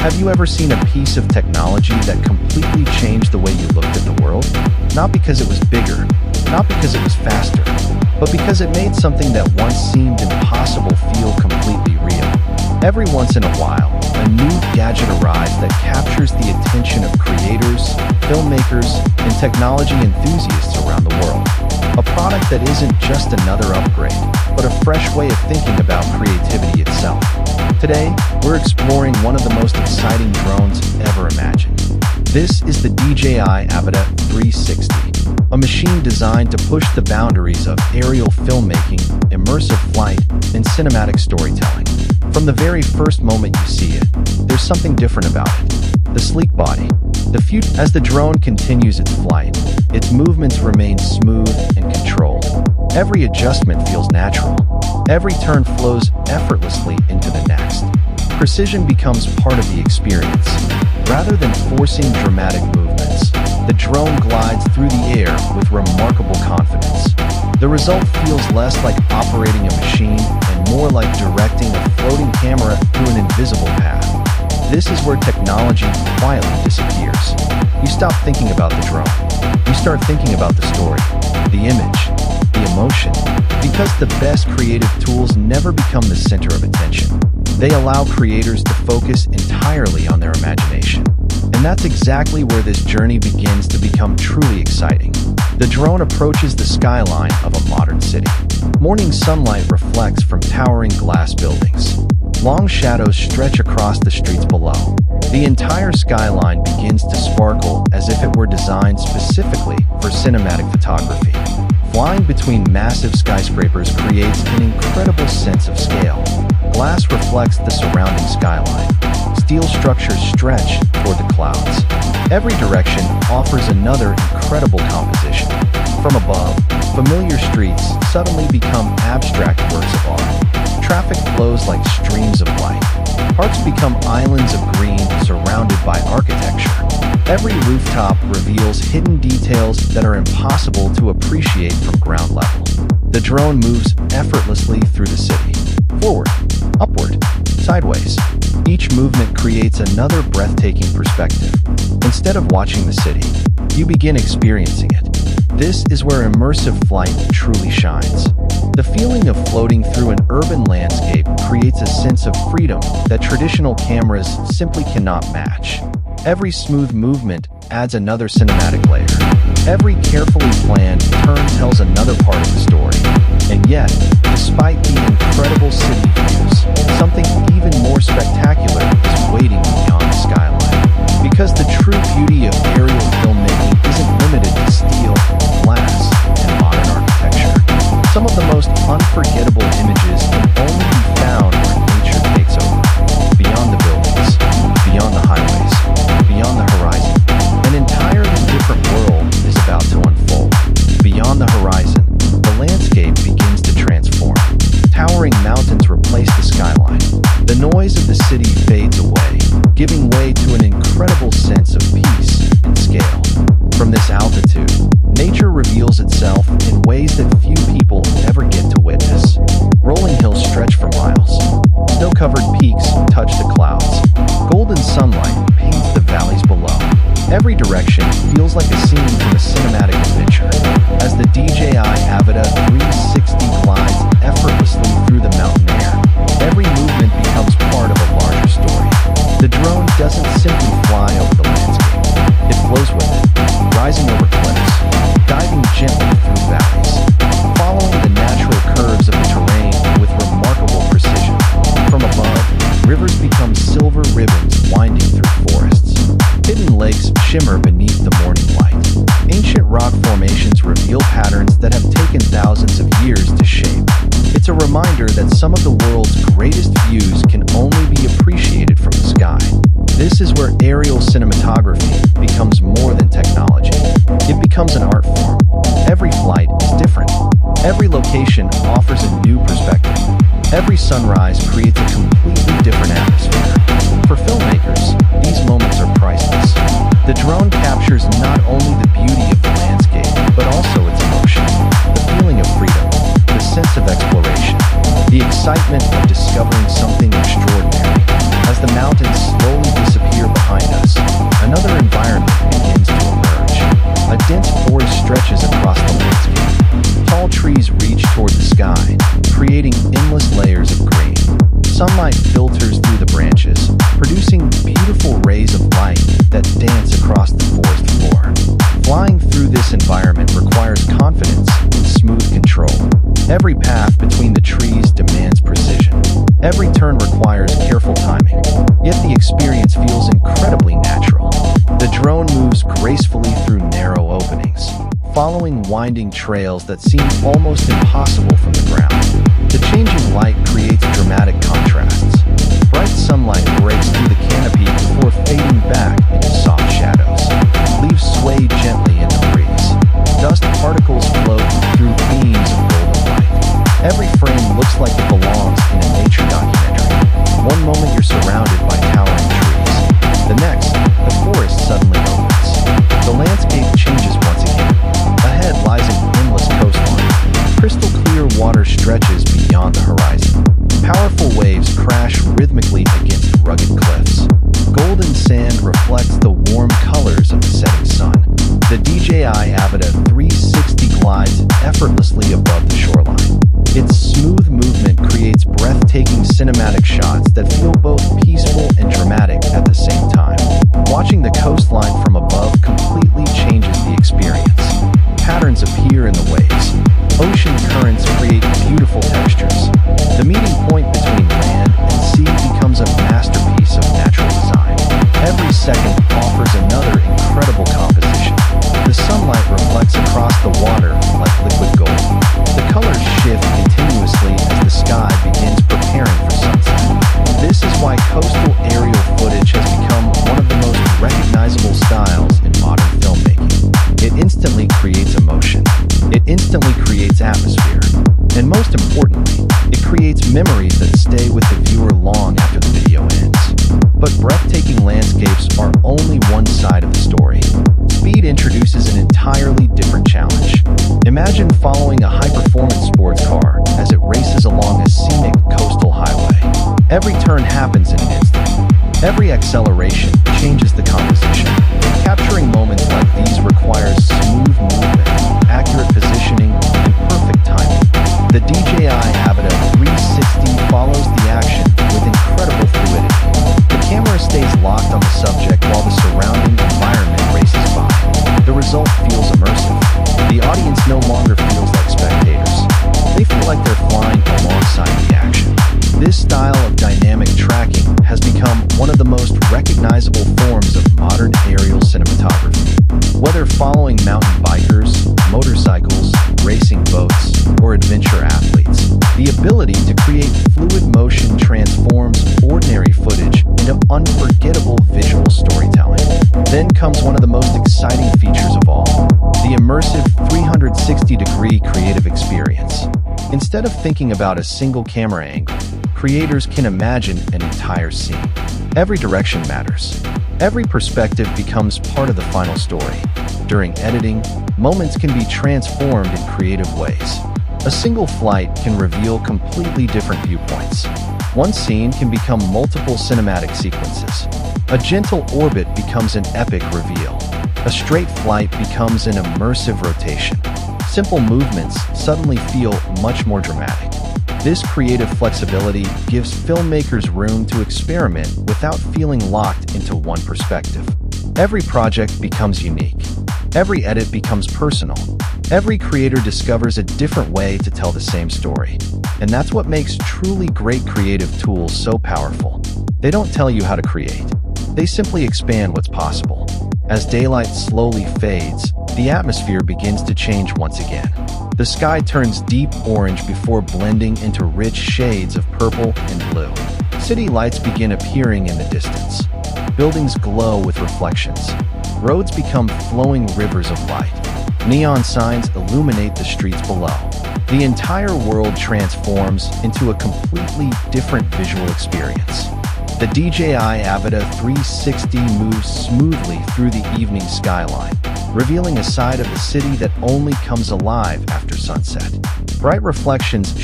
Have you ever seen a piece of technology that completely changed the way you looked at the world? Not because it was bigger, not because it was faster, but because it made something that once seemed impossible feel completely real. Every once in a while, a new gadget arrives that captures the attention of creators, filmmakers, and technology enthusiasts around the world. A product that isn't just another upgrade, but a fresh way of thinking about creativity itself. Today, we're exploring one of the most exciting drones ever imagined. This is the DJI Avata 360, a machine designed to push the boundaries of aerial filmmaking, immersive flight, and cinematic storytelling. From the very first moment you see it, there's something different about it. The sleek body. As the drone continues its flight, its movements remain smooth and controlled. Every adjustment feels natural. Every turn flows effortlessly into the next. Precision becomes part of the experience. Rather than forcing dramatic movements, the drone glides through the air with remarkable confidence. The result feels less like operating a machine and more like directing a floating camera through an invisible path. This is where technology quietly disappears. You stop thinking about the drone. You start thinking about the story, the image, the emotion. Because the best creative tools never become the center of attention. They allow creators to focus entirely on their imagination. And that's exactly where this journey begins to become truly exciting. The drone approaches the skyline of a modern city. Morning sunlight reflects from towering glass buildings. Long shadows stretch across the streets below. The entire skyline begins to sparkle as if it were designed specifically for cinematic photography. Flying between massive skyscrapers creates an incredible sense of scale. Glass reflects the surrounding skyline. Steel structures stretch toward the clouds. Every direction offers another incredible composition. From above, familiar streets suddenly become abstract works of art. Traffic flows like streams of light. Parks become islands of green surrounded by architecture. Every rooftop reveals hidden details that are impossible to appreciate from ground level. The drone moves effortlessly through the city. Forward, upward, sideways. Each movement creates another breathtaking perspective. Instead of watching the city, you begin experiencing it. This is where immersive flight truly shines. The feeling of floating through an urban landscape creates a sense of freedom that traditional cameras simply cannot match. Every smooth movement adds another cinematic layer. Every carefully planned turn tells another part of the story. And yet, despite the incredible city views, something even more spectacular is waiting beyond the skyline. Because the true beauty of aerial filmmaking isn't limited to steel, glass, and modern architecture. Some of the most unforgettable images can only be found where nature takes over. Beyond the buildings, beyond the highways, beyond the horizon, an entirely different world is about to unfold. Beyond the horizon, the landscape begins to transform. Towering mountains replace the skyline. The noise of the city fades away, giving way to an incredible sense of peace and scale. From this altitude, nature reveals itself in ways that few people ever get to witness. Rolling hills stretch for miles. Snow-covered peaks touch the clouds. Golden sunlight paints the valleys below. Every direction feels like a scene from a cinematic adventure. As the DJI Avata 360 glides effortlessly through the mountain air, every movement becomes part of a larger story. The drone doesn't simply fly over the landscape. It flows with it, rising over cliffs, diving gently through valleys, following the natural curves of the terrain with remarkable precision. From above, rivers become silver ribbons winding through forests. Hidden lakes shimmer beneath the morning light. Ancient rock formations reveal patterns that have taken thousands of years to shape. It's a reminder that some of the world's greatest views can only be appreciated from the sky. This is where aerial cinematography becomes more than technology. It becomes an art form. Every flight is different. Every location offers a new perspective. Every sunrise creates a completely different atmosphere. For filmmakers, these moments are priceless. The drone captures not only the beauty of the landscape, but also its emotion, the feeling of freedom, the sense of exploration, the excitement of discovering something extraordinary. As the mountains slowly disappear Every turn requires careful timing, yet the experience feels incredibly natural. The drone moves gracefully through narrow openings, following winding trails that seem almost impossible from the ground. The changing light creates dramatic contrasts. Bright sunlight breaks through the canopy before fading back into soft shadows. Leaves sway gently in the breeze. Dust particles float through beams of golden light. Every frame looks like it belongs in a nature documentary. One moment you're surrounded by towering trees. The next, the forest suddenly opens. The landscape changes once again. Ahead lies an endless coastline. Crystal clear water stretches beyond the horizon. Powerful waves crash rhythmically against rugged cliffs. Golden sand reflects the warm colors of the setting sun. The DJI Avata 360 glides effortlessly above the shoreline. Its smooth movement creates breathtaking cinematic shots that feel both peaceful and dramatic at the same time. Watching the coastline from above completely changes the experience. Patterns appear in the waves. Ocean currents create beautiful textures. The meeting point between land and sea becomes a masterpiece of natural design. Every second offers another incredible composition. The sunlight reflects across the water like liquid gold. The colors shift continuously as the sky begins preparing for sunset. This is why coastal aerial footage has become one of the most recognizable styles in modern filmmaking. It instantly creates emotion. It instantly creates atmosphere. And most importantly, it creates memories that stay with the viewer long after the video ends. But breathtaking landscapes are only one side of the story. Speed introduces an entirely different challenge. Imagine following a high-performance sports car as it races along a scenic coastal highway. Every turn happens in an instant. Every acceleration changes the composition. Capturing moments like these requires smooth movement, accurate positioning, and perfect timing. The DJI Avata 360 follows the action with incredible fluidity. The camera stays locked on the subject while the surrounding environment races by. The result feels immersive. The audience no longer feels like spectators. They feel like they're flying alongside the action. This style of dynamic tracking has become one of the most recognizable forms of modern aerial cinematography. Whether following mountain bikers, motorcycles, racing boats, or adventure athletes, the ability to create fluid motion transforms ordinary footage into unforgettable visual storytelling. Then comes one of the most exciting features of all, the immersive 360-degree creative experience. Instead of thinking about a single camera angle, creators can imagine an entire scene. Every direction matters. Every perspective becomes part of the final story. During editing, moments can be transformed in creative ways. A single flight can reveal completely different viewpoints. One scene can become multiple cinematic sequences. A gentle orbit becomes an epic reveal. A straight flight becomes an immersive rotation. Simple movements suddenly feel much more dramatic. This creative flexibility gives filmmakers room to experiment without feeling locked into one perspective. Every project becomes unique. Every edit becomes personal. Every creator discovers a different way to tell the same story. And that's what makes truly great creative tools so powerful. They don't tell you how to create. They simply expand what's possible. As daylight slowly fades, the atmosphere begins to change once again. The sky turns deep orange before blending into rich shades of purple and blue. City lights begin appearing in the distance. Buildings glow with reflections. Roads become flowing rivers of light. Neon signs illuminate the streets below. The entire world transforms into a completely different visual experience. The DJI Avata 360 moves smoothly through the evening skyline, revealing a side of the city that only comes alive after sunset. Bright reflections